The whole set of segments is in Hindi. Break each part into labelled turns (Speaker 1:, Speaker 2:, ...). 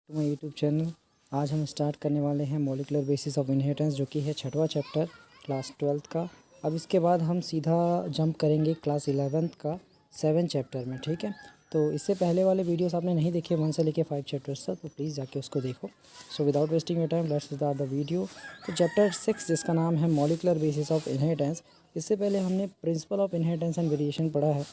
Speaker 1: To my YouTube channel. आज हम स्टार्ट करने वाले हैं मॉलिक्यूलर बेसिस ऑफ इनहेरिटेंस, जो कि है 6वां चैप्टर क्लास 12th का। अब इसके बाद हम सीधा जंप करेंगे क्लास 11th का 7 चैप्टर में, ठीक है। तो इससे पहले वाले वीडियोस आपने नहीं देखे 1 से लेके 5 चैप्टर्स तक, तो प्लीज़ जाके उसको देखो। So without wasting your time let's start the video. तो चैप्टर 6 जिसका नाम है मॉलिक्यूलर बेसिस ऑफ इनहेरिटेंस, इससे पहले हमने principle of inheritance and variation पढ़ा है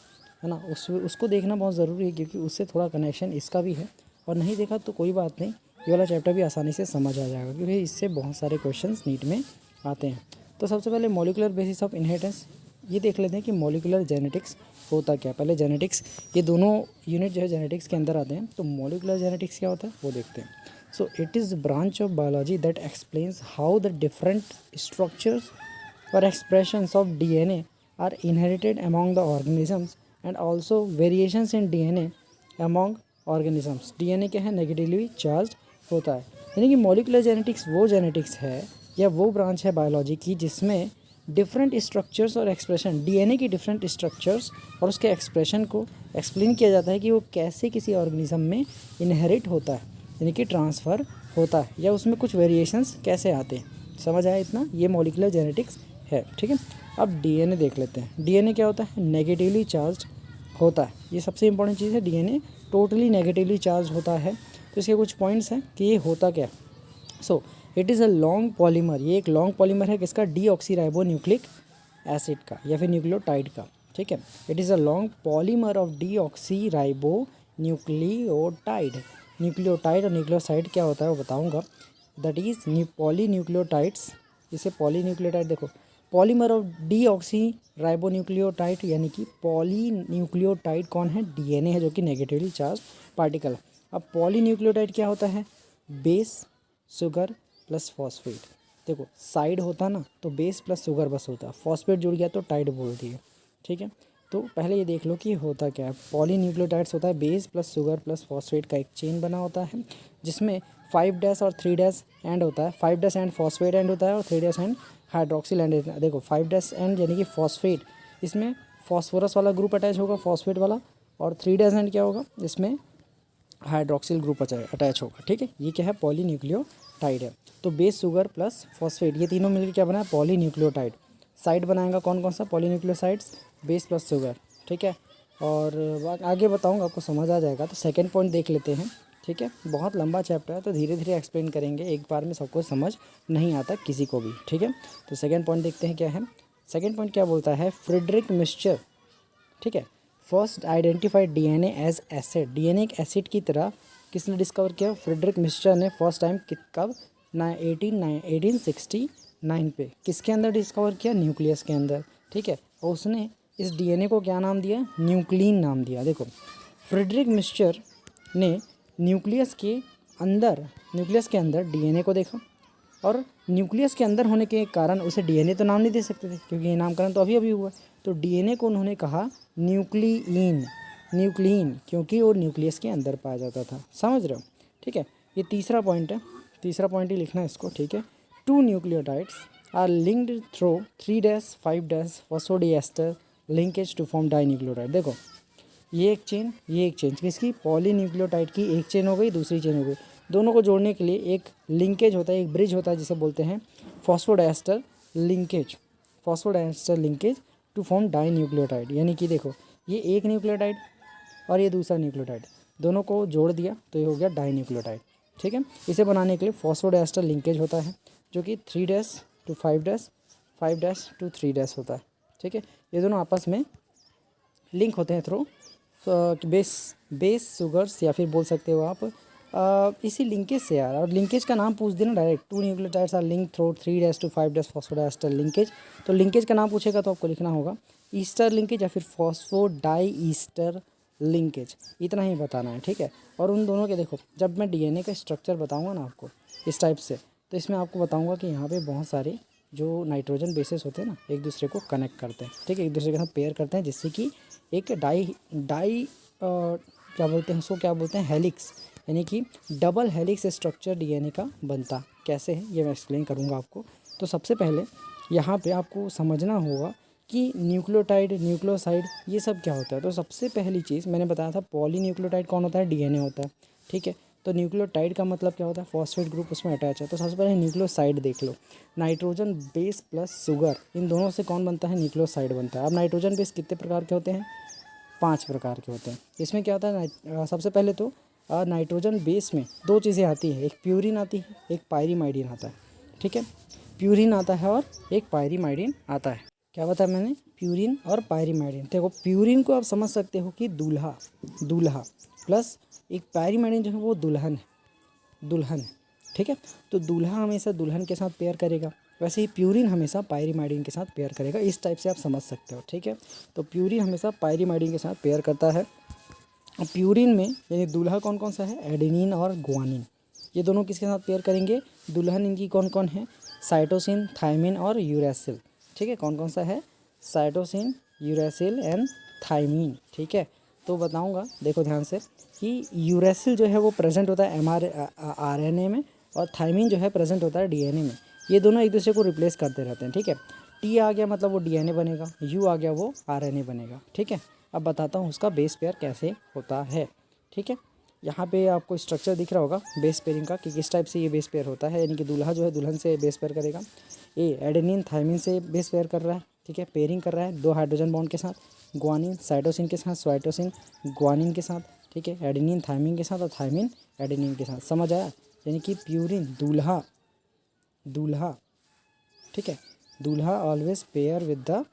Speaker 1: ना। उसको देखना बहुत ज़रूरी है, क्योंकि उससे थोड़ा कनेक्शन इसका भी है। और नहीं देखा तो कोई बात नहीं, ये वाला चैप्टर भी आसानी से समझ आ जाएगा, क्योंकि इससे बहुत सारे क्वेश्चंस नीट में आते हैं। तो सबसे पहले मॉलिक्यूलर बेसिस ऑफ इनहेरिटेंस ये देख लेते हैं कि मॉलिक्यूलर जेनेटिक्स होता क्या। पहले जेनेटिक्स, ये दोनों यूनिट जो है जेनेटिक्स के अंदर आते हैं। तो मॉलिक्यूलर जेनेटिक्स क्या होता है वो देखते हैं। So it is branch of biology that explains how the different structures और expressions of DNA are inherited among the organisms and also variations in DNA among organisms. DNA क्या है, नेगेटिवली चार्ज होता है। यानी कि मॉलिक्यूलर जेनेटिक्स वो जेनेटिक्स है या वो ब्रांच है बायोलॉजी की जिसमें डिफरेंट स्ट्रक्चर्स और एक्सप्रेशन, डीएनए की डिफरेंट स्ट्रक्चर्स और उसके एक्सप्रेशन को एक्सप्लेन किया जाता है कि वो कैसे किसी ऑर्गेनिज्म में इनहेरिट होता है, यानी कि ट्रांसफ़र होता है, या उसमें कुछ वेरिएशंस कैसे आते हैं। समझ आया इतना, ये मॉलिक्यूलर जेनेटिक्स है, ठीक है। अब डीएनए देख लेते हैं। डीएनए क्या होता है, नेगेटिवली चार्ज होता है। ये सबसे इंपॉर्टेंट चीज़ है, डीएनए टोटली नेगेटिवली चार्ज होता है। तो इसके कुछ पॉइंट्स हैं कि ये होता क्या। सो it is a long polymer, ये एक लॉन्ग पॉलीमर है किसका, डीऑक्सीराइबो न्यूक्लिक एसिड का या फिर न्यूक्लियोटाइड का, ठीक है। It is a long polymer of deoxyribo nucleotide. Nucleotide और न्यूक्लियोसाइड क्या होता है वो बताऊँगा। दैट इज़ पॉली न्यूक्लियोटाइड्स, इसे पॉली न्यूक्लियोटाइड देखो, पॉलीमर ऑफ डीऑक्सी राइबोन्यूक्लियोटाइड, यानी कि पॉली न्यूक्लियोटाइड कौन है, डीएनए है, जो कि नेगेटिवली चार्ज पार्टिकल। अब पॉली न्यूक्लियोटाइड क्या होता है, बेस शुगर प्लस फॉस्फेट। देखो साइड होता ना तो बेस प्लस शुगर बस होता, फॉस्फेट जुड़ गया तो टाइड बोल दिए, ठीक है। तो पहले ये देख लो कि होता क्या है। पॉली न्यूक्लियोटाइड्स होता है base plus sugar plus phosphate का एक चेन बना होता है, जिसमें 5 डैश और 3 डैश एंड होता है। 5 डैश एंड फॉस्फेट एंड होता है और 3 डैश एंड हाइड्रोक्सिल एंड। देखो 5 डैश एंड यानी कि फॉस्फेट, इसमें फॉस्फोरस वाला ग्रुप अटैच होगा फॉस्फेट वाला, और 3 डैश एंड क्या होगा, इसमें हाइड्रोक्सिल ग्रुप अटैच होगा, ठीक है। ये क्या है, पॉली न्यूक्लियोटाइड है। तो बेस शुगर प्लस फॉस्फेट ये तीनों मिलकर क्या बना है, पॉली न्यूक्लियोटाइड। साइड बनाएगा कौन कौन सा, poly nucleosides, base plus sugar, ठीक है। और आगे बताऊंगा, आपको समझ आ जाएगा। तो सेकंड पॉइंट देख लेते हैं, ठीक है। बहुत लंबा चैप्टर है तो धीरे धीरे एक्सप्लेन करेंगे, एक बार में सब कुछ समझ नहीं आता किसी को भी, ठीक है। तो सेकंड पॉइंट देखते हैं क्या है। सेकंड पॉइंट क्या बोलता है, फ्रेडरिक मिक्सचर, ठीक है, first identified DNA as acid. DNA एक एसिड की तरह किसने डिस्कवर किया, फ्रेडरिक मिक्सचर ने फर्स्ट टाइम कब, 1869 पे। किसके अंदर डिस्कवर किया, न्यूक्लियस के अंदर, ठीक है। और उसने इस डीएनए को क्या नाम दिया, न्यूक्लिन नाम दिया। देखो फ्रेडरिक मिक्सचर ने न्यूक्लियस के अंदर डीएनए को देखा, और न्यूक्लियस के अंदर होने के कारण उसे डीएनए तो नाम नहीं दे सकते थे, क्योंकि ये नामकरण तो अभी अभी हुआ। तो डीएनए को उन्होंने कहा न्यूक्लियन, क्योंकि वो न्यूक्लियस के अंदर पाया जाता था। समझ रहे हो, ठीक है। ये तीसरा पॉइंट है, तीसरा पॉइंट ही लिखना है इसको, ठीक है। 2 nucleotides are linked through 3 dash 5 dash phosphodiester linkage to form die nucleotide. देखो ये एक चेन, ये एक चेन, किसकी, पॉली न्यूक्लियोटाइड की एक चेन हो गई, दूसरी चेन हो गई। दोनों को जोड़ने के लिए एक लिंकेज होता है, एक ब्रिज होता है, जिसे बोलते हैं phosphodiester linkage. Phosphodiester linkage to form die nucleotide, यानी कि देखो ये एक न्यूक्लियोटाइड और ये दूसरा न्यूक्लियोटाइड, दोनों को जोड़ दिया तो ये हो गया डाई न्यूक्लियोटाइड, ठीक है। इसे बनाने के लिए फॉस्फोडाइस्टर लिंकेज होता है, जो कि 3 dash to 5 dash, 5 dash to 3 dash होता है, ठीक है। ये दोनों आपस में लिंक होते हैं थ्रू बेस शुगर्स, या फिर बोल सकते हो आप इसी लिंकेज से यार। और लिंकेज का नाम पूछ देना direct, 2 nucleotides are link through 3 dash to 5 dash phosphodiester linkage. तो लिंकेज का नाम पूछेगा तो आपको लिखना होगा ईस्टर लिंकेज या फिर फॉस्फोडाई ईस्टर लिंकेज, इतना ही बताना है, ठीक है। और उन दोनों के देखो, जब मैं डीएनए का स्ट्रक्चर बताऊँगा ना आपको इस टाइप से, तो इसमें आपको बताऊँगा कि यहाँ पर बहुत सारे जो नाइट्रोजन बेसेस होते हैं ना, एक दूसरे को कनेक्ट करते हैं, ठीक है, एक दूसरे के साथ पेयर करते हैं, जिससे कि एक डाई क्या बोलते हैं उसको, क्या बोलते हैं, हेलिक्स, यानी कि डबल हेलिक्स स्ट्रक्चर डीएनए का बनता कैसे है ये मैं एक्सप्लेन करूँगा आपको। तो सबसे पहले यहाँ पे आपको समझना होगा कि न्यूक्लियोटाइड, न्यूक्लियोसाइड ये सब क्या होता है। तो सबसे पहली चीज़ मैंने बताया था, पॉली न्यूक्लियोटाइड कौन होता है, डीएनए होता है, ठीक है। तो न्यूक्लियोटाइड का मतलब क्या होता है, फॉस्फेट ग्रुप उसमें अटैच है। तो सबसे पहले न्यूक्लियोसाइड देख लो, नाइट्रोजन बेस प्लस शुगर, इन दोनों से कौन बनता है, न्यूक्लियोसाइड बनता है। अब नाइट्रोजन बेस कितने प्रकार के होते हैं, 5 प्रकार के होते हैं। इसमें क्या होता है, सबसे पहले तो नाइट्रोजन बेस में 2 चीज़ें आती हैं, एक प्यूरिन आती है, एक पायरीमाइडिन आता है। ठीक है, प्यूरिन आता है और एक पायरीमाइडिन आता है। क्या बताया मैंने, प्यूरिन और पायरीमाइडिन। देखो प्यूरिन को आप समझ सकते हो कि दूल्हा दूल्हा प्लस एक पायरीमाइडिन जो है वो दुल्हन है। ठीक है, तो दूल्हा हमेशा दुल्हन के साथ पेयर करेगा, वैसे ही प्यूरिन हमेशा पायरीमाइडिन के साथ पेयर करेगा। इस टाइप से आप समझ सकते हो। ठीक है, तो प्यूरिन हमेशा पायरीमाइडिन के साथ पेयर करता है। और प्यूरिन में यानी दूल्हा कौन कौन सा है, एडेनिन और गुआनिन, ये दोनों किसके साथ पेयर करेंगे, दुल्हन इनकी कौन कौन है, साइटोसिन, थायमिन और यूरेसिल। ठीक है, कौन कौन सा है, साइटोसिन, यूरेसिल एंड थायमिन। ठीक है, तो बताऊंगा, देखो ध्यान से कि यूरेसिल जो है वो प्रेजेंट होता है RNA में, और थायमिन जो है प्रेजेंट होता है DNA में। ये दोनों एक दूसरे को रिप्लेस करते रहते हैं। ठीक है, T आ गया मतलब वो DNA बनेगा, U आ गया वो RNA बनेगा। ठीक है, अब बताता हूँ उसका बेस पेयर कैसे होता है। ठीक है, यहाँ पे आपको स्ट्रक्चर दिख रहा होगा बेस पेयरिंग का कि किस टाइप से ये बेस पेयर होता है। यानी कि दूल्हा जो है दुल्हन से बेस पेयर करेगा, एडेनिन थायमिन से बेस पेयर कर रहा है। ठीक है, पेयरिंग कर रहा है 2 हाइड्रोजन बॉन्ड के साथ, गुआनिन साइटोसिन के साथ, साइटोसिन गुआनिन के साथ। ठीक है, एडेनिन थायमिन के साथ और थायमिन एडेनिन के साथ। समझ आया, यानी कि प्यूरिन दूल्हा। ठीक है, दूल्हा ऑलवेज पेयर विद द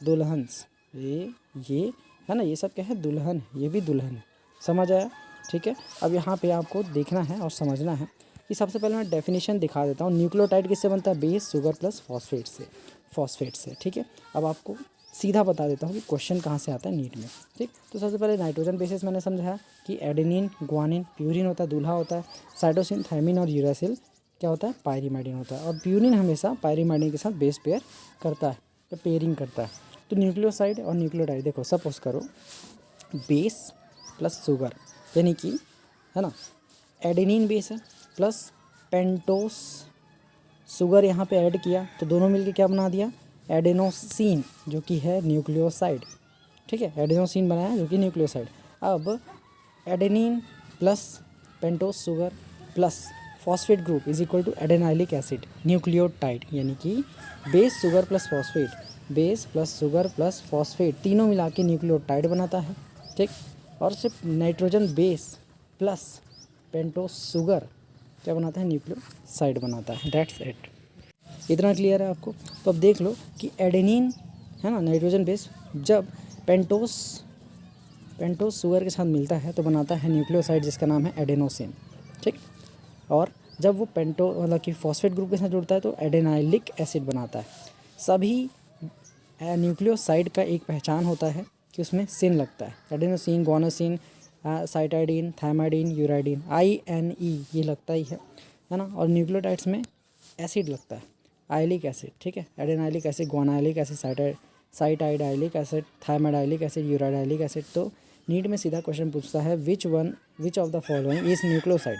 Speaker 1: दुल्हन्स, ये है ना, ये सब क्या है, दुल्हन, ये भी दुल्हन है। समझ आया। ठीक है, अब यहाँ पे आपको देखना है और समझना है कि सबसे पहले मैं डेफिनेशन दिखा देता हूँ। न्यूक्लियोटाइड किससे बनता है, बेस, शुगर प्लस फॉस्फेट से। ठीक है, अब आपको सीधा बता देता हूँ कि क्वेश्चन कहाँ से आता है नीट में। ठीक, तो सबसे पहले नाइट्रोजन बेसिस मैंने समझाया कि एडेनिन, गुआनिन, प्यूरिन होता है, दूल्हा होता है, साइटोसिन, थायमिन और यूरेसिल क्या होता है, पायरीमाइडिन होता है। और प्यूरिन हमेशा पायरीमाइडिन के साथ बेस पेयर करता है, तो पेयरिंग करता है। तो न्यूक्लियोसाइड और न्यूक्लियोटाइड, देखो सपोज करो बेस प्लस शुगर, यानी कि है ना, एडेनिन बेस है प्लस पेंटोस शुगर यहाँ पे ऐड किया, तो दोनों मिलके क्या बना दिया, एडेनोसिन, जो कि है न्यूक्लियोसाइड। ठीक है, एडेनोसिन बनाया जो कि न्यूक्लियोसाइड। अब adenine plus pentose sugar plus phosphate group is equal to adenylic acid, nucleotide. यानी कि base sugar plus phosphate, base plus sugar plus phosphate, तीनों मिला के न्यूक्लियोटाइड बनाता है। ठीक, और सिर्फ nitrogen base plus pentose sugar क्या बनाता है, न्यूक्लियोसाइड बनाता है। दैट्स इट, इतना क्लियर है आपको। तो अब देख लो कि एडेनिन है ना, नाइट्रोजन बेस, जब पेंटोस शुगर के साथ मिलता है तो बनाता है न्यूक्लियोसाइड जिसका नाम है एडेनोसिन। ठीक, और जब वो मतलब कि फॉस्फेट ग्रुप के साथ जुड़ता है तो एडेनाइलिक एसिड बनाता है। सभी न्यूक्लियोसाइड का एक पहचान होता है कि उसमें सिन लगता है, एडेनोसिन, गुआनोसिन, साइटाइडिन, थायमाइडिन, यूराइडिन, INE ये लगता ही है ना। और न्यूक्लियोटाइड्स में एसिड लगता है, आइलिक एसिड। ठीक है, adenylic acid, guanylic acid, cytidylic acid, thymidylic acid, uridylic acid. तो नीट में सीधा क्वेश्चन पूछता है which of the following is nucleoside.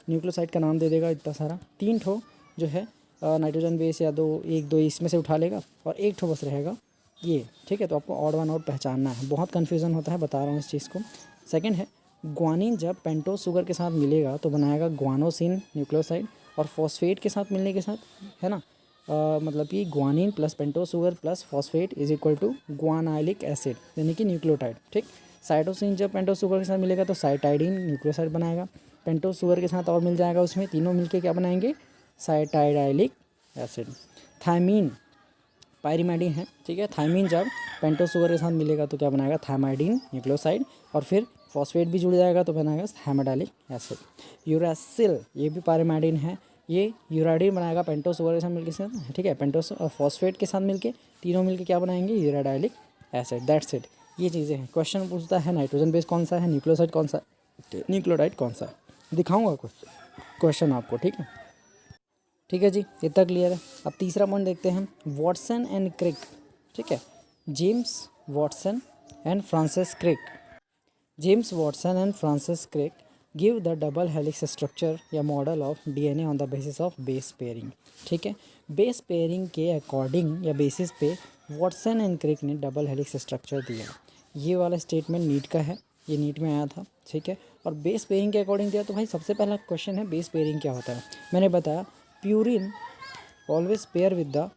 Speaker 1: Nucleoside का नाम दे देगा इतना सारा, 3 ठो जो है नाइट्रोजन बेस या 1 2 इसमें से उठा लेगा और 1 ठो बस रहेगा ये। ठीक है, तो आपको ऑड वन आउट पहचानना है, बहुत कन्फ्यूज़न होता है, बता रहा हूँ इस चीज़ को। सेकंड है ग्वानिन, जब पेंटोस शुगर के साथ मिलेगा तो बनाएगा ग्वानोसिन न्यूक्लियोसाइड, और फॉस्फेट के साथ मिलने के साथ है ना, मतलब कि guanine plus pentose sugar plus phosphate is equal to guanylic acid, यानी कि न्यूक्लियोटाइड। ठीक, साइटोसिन जब पेंटोस शुगर के साथ मिलेगा तो साइटाइडिन न्यूक्लियोसाइड बनाएगा, पेंटोस शुगर के साथ और मिल जाएगा उसमें, तीनों मिलके क्या बनाएंगे, साइटाइडाइलिक एसिड। थायमीन पायरीमाइडिन है। ठीक है, थायमीन जब पेंटोस शुगर के साथ मिलेगा तो क्या बनाएगा, थायमाइडिन न्यूक्लियोसाइड, और फिर फॉस्फेट भी जुड़ जाएगा तो बनाएगा थायमाइडाइलिक एसिड। यूरासिल ये भी पायरीमाइडिन है, ये यूराइडिन बनाएगा पेंटोस शुगर के साथ मिलकर। ठीक है, पेंटोस और फॉस्फेट के साथ मिलके, तीनों मिलके क्या बनाएंगे, यूराडाइलिक एसिड। दैट्स इट, ये चीज़ें हैं। क्वेश्चन पूछता है नाइट्रोजन बेस कौन सा है, न्यूक्लियोसाइड कौन सा, न्यूक्लियोटाइड कौन सा है, दिखाऊंगा कुछ क्वेश्चन आपको। ठीक है जी, इतना क्लियर है। अब तीसरा पॉइंट देखते हैं, वॉटसन एंड क्रिक। ठीक है, James Watson and Francis Crick, James Watson and Francis Crick give the double helix structure या model of DNA on the basis of base pairing. ठीक है, बेस पेयरिंग के अकॉर्डिंग या बेसिस पे वॉटसन एंड क्रिक ने डबल हेलिक्स स्ट्रक्चर दिया। ये वाला स्टेटमेंट नीट का है, ये नीट में आया था। ठीक है, और बेस पेयरिंग के अकॉर्डिंग दिया तो भाई सबसे पहला क्वेश्चन है बेस पेयरिंग क्या होता है। मैंने बताया purine always pair with the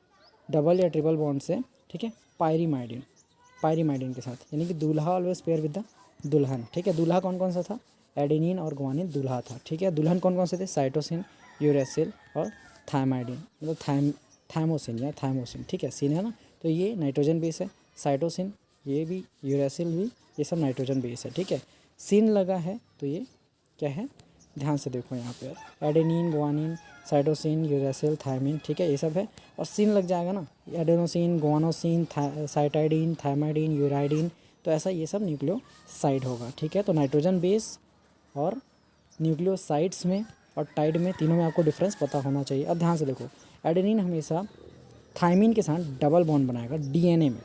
Speaker 1: double या ट्रिपल बॉन्ड से, ठीक है, पायरीमाइडिन के साथ, यानी कि दूल्हा ऑलवेज पेयर विद द दुल्हन, ठीक है। दूल्हा कौन कौन सा था, एडेनिन और ग्वानिन दूल्हा था, ठीक है। दुल्हन कौन कौन से थे, साइटोसिन, यूरेसिल और थायमाइडिन, मतलब थायमोसिन या थायमोसिन, ठीक है, सिन है ना। तो ये नाइट्रोजन बेस है, साइटोसिन ये भी, यूरेसिल भी, ये सब नाइट्रोजन बेस है, ठीक है। सिन लगा है तो ये क्या है, ध्यान से देखो यहाँ पे, adenine, guanine, cytosine, uracil, thymine, ठीक है, ये सब है। और सिन लग जाएगा ना, एडेनोसिन, ग्वानोसिन, साइटाइडिन, थायमाइडिन, यूराइडिन, तो ऐसा ये सब न्यूक्लियोसाइड होगा, ठीक है। तो नाइट्रोजन बेस और न्यूक्लियोसाइड्स में और टाइड में, तीनों में आपको डिफरेंस पता होना चाहिए। अब ध्यान से देखो, एडेनिन हमेशा थायमिन के साथ डबल बॉन्ड बनाएगा डीएनए में,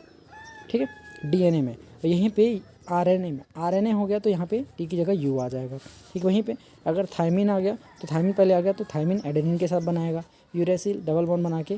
Speaker 1: ठीक है, डीएनए में। और यहीं पे आरएनए में, आरएनए हो गया तो यहाँ पे टी की जगह यू आ जाएगा, ठीक। वहीं पे अगर थायमिन आ गया तो थायमिन पहले आ गया तो थायमिन एडेनिन के साथ बनाएगा, यूरेसिल डबल बॉन्ड बना के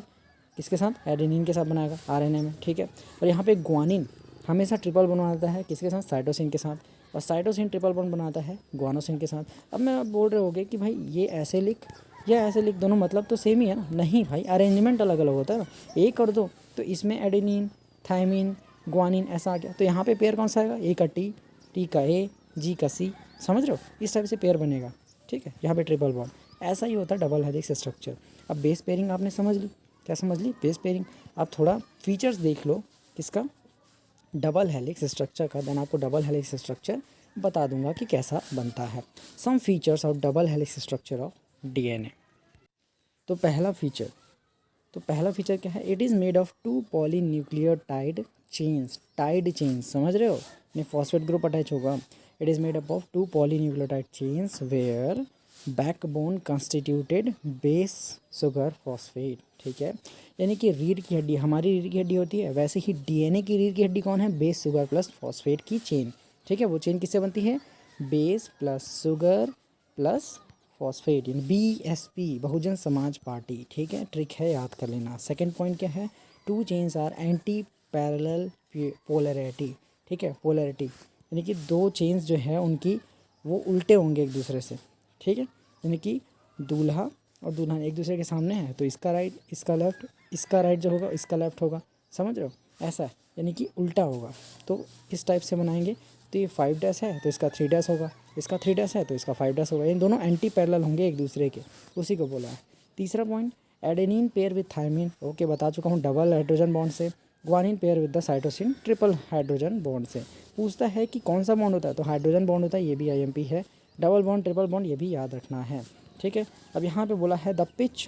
Speaker 1: किसके साथ, एडेनिन के साथ बनाएगा आरएनए में, ठीक है। और यहाँ पे ग्वानिन हमेशा ट्रिपल बॉन्ड बनाता है किसके साथ, साइटोसिन के साथ, और साइटोसिन ट्रिपल बॉन्ड बनाता है ग्वानोसिन के साथ। अब मैं बोल रहे होगे कि भाई ये ऐसे लिख या ऐसे लिख, दोनों मतलब तो सेम ही है ना, नहीं भाई, अरेंजमेंट अलग अलग होता है ना, एक कर दो तो इसमें एडेनिन, थायमिन, ग्वानिन ऐसा आ गया, तो यहाँ पे पेयर कौन सा आएगा, ए का टी, टी का ए, जी का सी, समझ रहे हो, इस टाइप से पेयर बनेगा, ठीक है। यहाँ पे ट्रिपल बॉन्ड, ऐसा ही होता है डबल हेलिक्स स्ट्रक्चर। अब बेस पेयरिंग आपने समझ ली, क्या समझ ली, बेस पेयरिंग। अब थोड़ा फीचर्स देख लो किसका, डबल हेलिक्स स्ट्रक्चर का, देन आपको डबल हेलिक्स स्ट्रक्चर बता दूंगा कि कैसा बनता है। Some features of double helix structure of DNA. तो पहला फीचर क्या है, it is made of 2 polynucleotide chains, tied chains, समझ रहे हो, ने फॉस्फेट ग्रुप अटैच होगा। It is made up of 2 polynucleotide chains where backbone constituted base sugar phosphate, ठीक है। यानी कि रीढ़ की हड्डी, हमारी रीढ़ की हड्डी होती है, वैसे ही डीएनए की रीढ़ की हड्डी कौन है, बेस सुगर प्लस फॉस्फेट की चेन, ठीक है। वो चेन किससे बनती है, base plus sugar plus phosphate, यानी बीएसपी, बहुजन समाज पार्टी, ठीक है। ट्रिक है, याद कर लेना। सेकंड पॉइंट क्या है, 2 chains are antiparallel polarity, ठीक है, पोलैरिटी यानी कि 2 चेन्स जो है उनकी वो उल्टे होंगे एक दूसरे से, ठीक है। यानी कि दूल्हा और दुल्हन एक दूसरे के सामने है तो इसका राइट इसका लेफ्ट, इसका राइट जो होगा इसका लेफ्ट होगा, समझ रहे हो, ऐसा है, यानी कि उल्टा होगा। तो इस टाइप से बनाएंगे, तो ये 5 डैश है तो इसका 3 डैश होगा, इसका 3 डैश है तो इसका 5 डैश होगा, इन दोनों एंटी पैरेलल होंगे एक दूसरे के, उसी को बोला है। तीसरा point, adenine pair with thymine, okay बता चुका हूँ, डबल हाइड्रोजन बॉन्ड से। Guanine pair with the cytosine, triple hydrogen bond से। पूछता है कि कौन सा बॉन्ड होता है, तो हाइड्रोजन बॉन्ड होता है, ये भी आईएमपी है। डबल बॉन्ड, ट्रिपल बॉन्ड, ये भी याद रखना है, ठीक है। अब यहाँ पे बोला है द पिच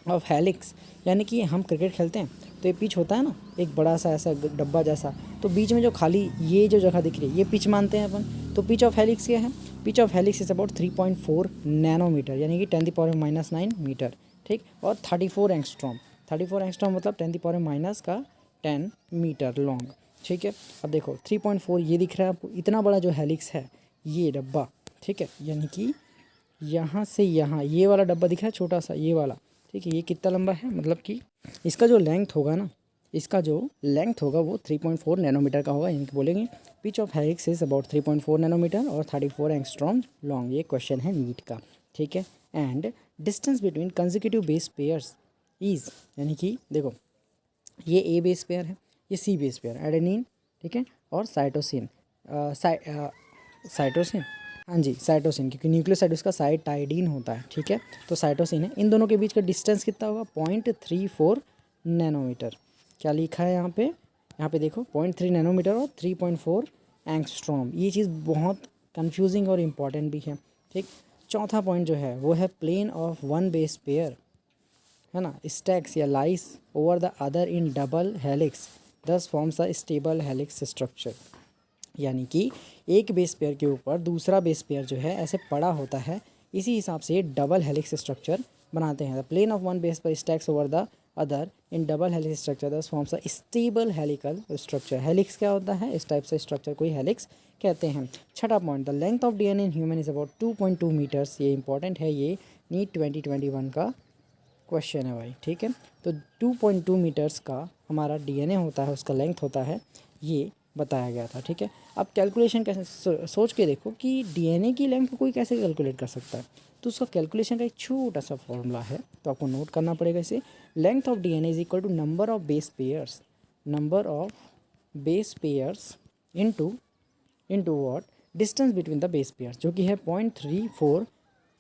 Speaker 1: ऑफ हेलिक्स, यानी कि हम क्रिकेट खेलते हैं तो ये पिच होता है ना, एक बड़ा सा ऐसा डब्बा जैसा, तो बीच में जो खाली ये जो जगह दिख रही है ये पिच मानते हैं अपन। तो पिच ऑफ हेलिक्स क्या है, pitch of helix is about 3.4 nanometer, यानी कि 10⁻⁻9 मीटर, ठीक। और 34 एंगस्ट्रॉम, 34 एंगस्ट्रॉम मतलब 10⁻⁻10 मीटर लॉन्ग, ठीक है। अब देखो 3.4 ये दिख रहा है आपको, इतना बड़ा जो हेलिक्स है ये डब्बा, ठीक है, यानी कि यहाँ से यहाँ ये वाला डब्बा दिख रहा है छोटा सा ये वाला, ठीक है, ये कितना लंबा है, मतलब कि इसका जो लेंथ होगा ना, इसका जो लेंथ होगा वो 3.4 नैनोमीटर का होगा, यानी कि बोलेंगे pitch of helix is about 3.4 nanometer और 34 एंगस्ट्रॉम लॉन्ग। ये क्वेश्चन है नीट का, ठीक है। And distance between consecutive base pairs is, यानी कि देखो ये ए बेस पेयर है, ये सी बेस पेयर, एडेनिन, ठीक है, और साइटोसिन, साइटोसिन, हाँ जी साइटोसिन, क्योंकि न्यूक्लियोसाइड उसका साइटाइडिन होता है, ठीक है। तो साइटोसिन है, इन दोनों के बीच का डिस्टेंस कितना होगा, 0.34 नैनोमीटर। क्या लिखा है यहाँ पे देखो 0.3 नैनोमीटर और 3.4 एंगस्ट्रॉम। ये चीज़ बहुत कंफ्यूजिंग और इम्पॉर्टेंट भी है, ठीक। चौथा पॉइंट जो है वो है plane of one base pair, है ना, स्टैक्स या lies over the other in double helix, this forms a stable helix structure. यानी कि एक बेस पेयर के ऊपर दूसरा बेस पेयर जो है ऐसे पड़ा होता है, इसी हिसाब से डबल हेलिक्स स्ट्रक्चर बनाते हैं। The plane of one base pair stacks over the other in double helix structure this forms a stable helical structure. Helix क्या होता है, इस टाइप से स्ट्रक्चर को ही हेलिक्स कहते हैं। छठा point, the length of DNA in human is about 2.2 metres. ये इंपॉर्टेंट है, ये नीट 2021 का क्वेश्चन है भाई, ठीक है। तो 2.2 मीटर्स का हमारा डीएनए होता है, उसका लेंथ होता है, ये बताया गया था, ठीक है। अब कैलकुलेशन कैसे सोच के देखो कि डीएनए की लेंथ को कोई कैसे कैलकुलेट कर सकता है, तो उसका कैलकुलेशन का एक छोटा सा फॉर्मूला है, तो आपको नोट करना पड़ेगा इसे। Length of DNA is equal to number of base pairs, number of base pairs into what, distance between the base pairs, जो कि है 0.34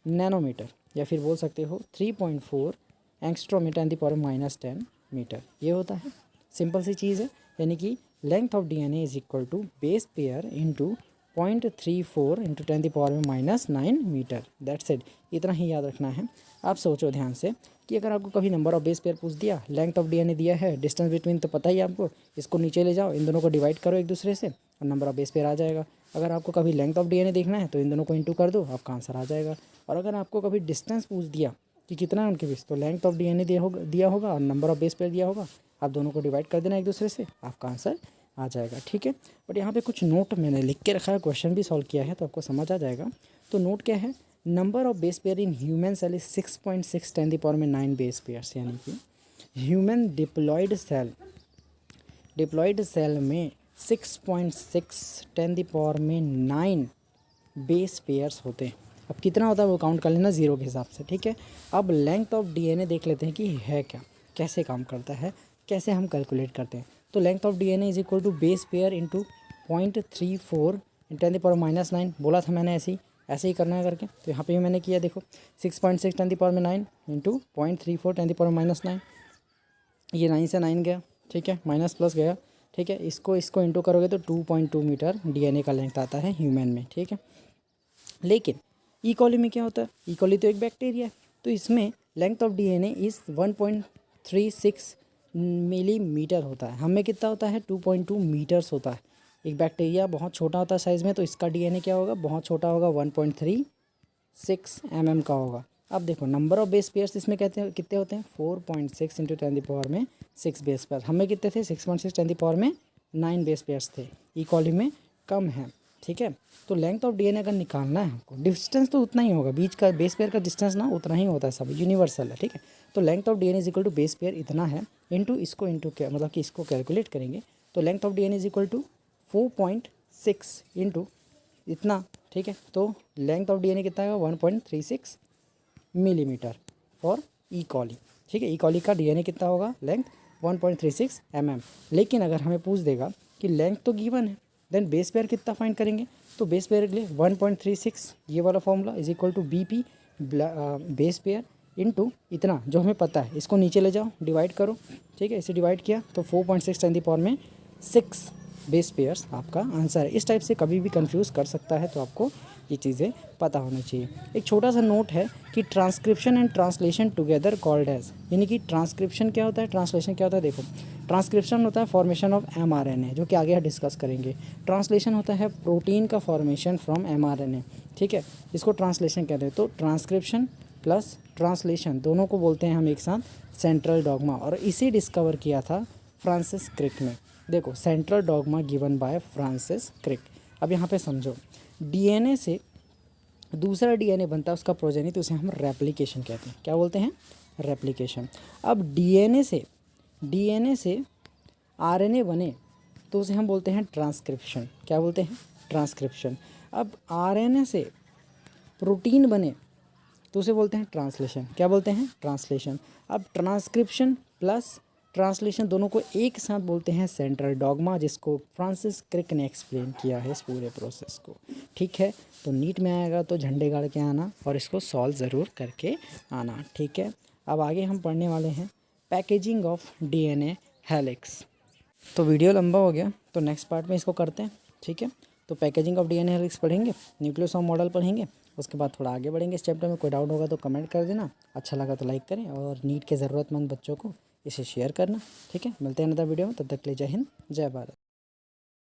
Speaker 1: नैनोमीटर, या फिर बोल सकते हो 3.4 angstrom ten the power -10 metre, ये होता है। सिंपल सी चीज़ है, यानी कि length of DNA is equal to base pair into 0.34 into 10⁻⁹ metre, that's it. इतना ही याद रखना है। आप सोचो ध्यान से कि अगर आपको कभी नंबर ऑफ बेस पेयर पूछ दिया, लेंथ ऑफ डीएनए दिया है, डिस्टेंस बिटवीन तो पता ही है आपको, इसको नीचे ले जाओ, इन दोनों को डिवाइड करो एक दूसरे से और नंबर ऑफ बेस पेयर आ जाएगा। अगर आपको कभी लेंथ ऑफ डीएनए देखना है तो इन दोनों को इंटू कर दो, आपका आंसर आ जाएगा। और अगर आपको कभी डिस्टेंस पूछ दिया कि कितना है उनके बीच, तो लेंथ ऑफ डीएनए दिया होगा और नंबर ऑफ बेस पेयर दिया होगा, आप दोनों को डिवाइड कर देना एक दूसरे से, आपका आंसर आ जाएगा। ठीक है, बट यहाँ पे कुछ नोट मैंने लिख के रखा है, क्वेश्चन भी सॉल्व किया है, तो आपको समझ आ जाएगा। तो नोट क्या है, number of base pair in human cell is 6.6 10⁻⁹ base pairs, यानी कि ह्यूमन डिप्लॉयड सेल में 6.6 10⁻⁹ बेस पेयर्स होते हैं। अब कितना होता है वो काउंट कर लेना ज़ीरो के हिसाब से, ठीक है। अब लेंथ ऑफ डीएनए देख लेते हैं कि है क्या, कैसे काम करता है, कैसे हम कैलकुलेट करते हैं। तो length of DNA is equal to base pair into 0.34 10⁻⁹ बोला था मैंने, ऐसे ही करना है करके, तो यहाँ पे भी मैंने किया। देखो 6.6 10⁻⁹ इंटू 0.34 10⁻⁹, ये 9 से 9 गया, ठीक है, माइनस प्लस गया, ठीक है। इसको इंटू करोगे तो 2.2 मीटर डीएनए का लेंथ आता है ह्यूमन में, ठीक है। लेकिन ई कॉली में क्या होता है, ई कॉली तो एक बैक्टीरिया है, तो इसमें लेंथ ऑफ डीएनए इस 1.36 मिलीमीटर होता है। हमें कितना होता है, 2.2 मीटर्स होता है। एक बैक्टीरिया बहुत छोटा होता है साइज़ में, तो इसका डीएनए क्या होगा, बहुत छोटा होगा, 1.36 का होगा। अब देखो नंबर ऑफ बेस पेयर्स इसमें कहते हैं कितने होते हैं, 4.6 इंटू 10⁻⁶ बेस पेयर। हमें कितने थे, 6.6 10⁻⁹ बेस पेयर्स थे। ई कॉली में कम है, ठीक है। तो लेंथ ऑफ डीएनए अगर निकालना है हमको, डिस्टेंस तो उतना ही होगा, बीच का बेस पेयर का डिस्टेंस ना उतना ही होता है, सब यूनिवर्सल है, ठीक है। तो length of DNA is equal to base pair इतना है, इंटू क्या मतलब कि इसको कैलकुलेट करेंगे तो length of DNA is equal to 4.6 into इतना, ठीक है। तो लेंथ ऑफ डीएनए कितना है, 1.36 मिलीमीटर फॉर ई कॉली, ठीक है। ई कॉली का डीएनए कितना होगा, लेंथ 1.36 लेकिन अगर हमें पूछ देगा कि लेंथ तो गिवन है, देन बेस पेयर कितना फाइंड करेंगे, तो बेस पेयर के लिए 1.36 ये वाला formula is equal to BP base pair into इतना जो हमें पता है, इसको नीचे ले जाओ, डिवाइड करो, ठीक है। इसे डिवाइड किया तो 4.6 10⁻⁶ बेस पेयर्स आपका आंसर है। इस टाइप से कभी भी कंफ्यूज कर सकता है, तो आपको ये चीज़ें पता होनी चाहिए। एक छोटा सा नोट है कि transcription and translation together called as, यानी कि ट्रांसक्रिप्शन क्या होता है, ट्रांसलेशन क्या होता है। देखो ट्रांसक्रिप्शन होता है फॉर्मेशन ऑफ एमआरएनए, जो कि आगे डिस्कस करेंगे। ट्रांसलेशन होता है प्रोटीन का फॉर्मेशन फ्रॉम एमआरएनए, ठीक है, इसको ट्रांसलेशन कहते हैं। तो ट्रांसक्रिप्शन प्लस ट्रांसलेशन दोनों को बोलते हैं हम एक साथ सेंट्रल डॉगमा, और इसे डिस्कवर किया था फ्रांसिस क्रिक ने। देखो central dogma given by Francis Crick. अब यहाँ पे समझो, डीएनए से दूसरा डीएनए बनता है उसका प्रोजेनी, तो उसे हम रेप्लिकेशन कहते हैं। क्या बोलते हैं, रेप्लिकेशन। अब डीएनए से आरएनए बने तो उसे हम बोलते हैं ट्रांसक्रिप्शन। क्या बोलते हैं, ट्रांसक्रिप्शन। अब आरएनए से प्रोटीन बने तो उसे बोलते हैं ट्रांसलेशन। क्या बोलते हैं, ट्रांसलेशन। अब ट्रांसक्रिप्शन प्लस ट्रांसलेशन दोनों को एक साथ बोलते हैं सेंट्रल डॉगमा, जिसको फ्रांसिस क्रिक ने एक्सप्लेन किया है इस पूरे प्रोसेस को, ठीक है। तो नीट में आएगा तो झंडे गाड़ के आना और इसको सॉल्व ज़रूर करके आना, ठीक है। अब आगे हम पढ़ने वाले हैं पैकेजिंग ऑफ डीएनए हेलिक्स। तो वीडियो लंबा हो गया, तो नेक्स्ट पार्ट में इसको करते हैं, ठीक है। तो पैकेजिंग ऑफ डीएनए हेलिक्स पढ़ेंगे, न्यूक्लियोसोम मॉडल पढ़ेंगे, उसके बाद थोड़ा आगे बढ़ेंगे इस चैप्टर में। कोई डाउट होगा तो कमेंट कर देना, अच्छा लगा तो लाइक करें, और नीट के ज़रूरतमंद बच्चों को इसे शेयर करना, ठीक है। मिलते हैं अनदर वीडियो में, तब तक के लिए जय हिंद, जय भारत।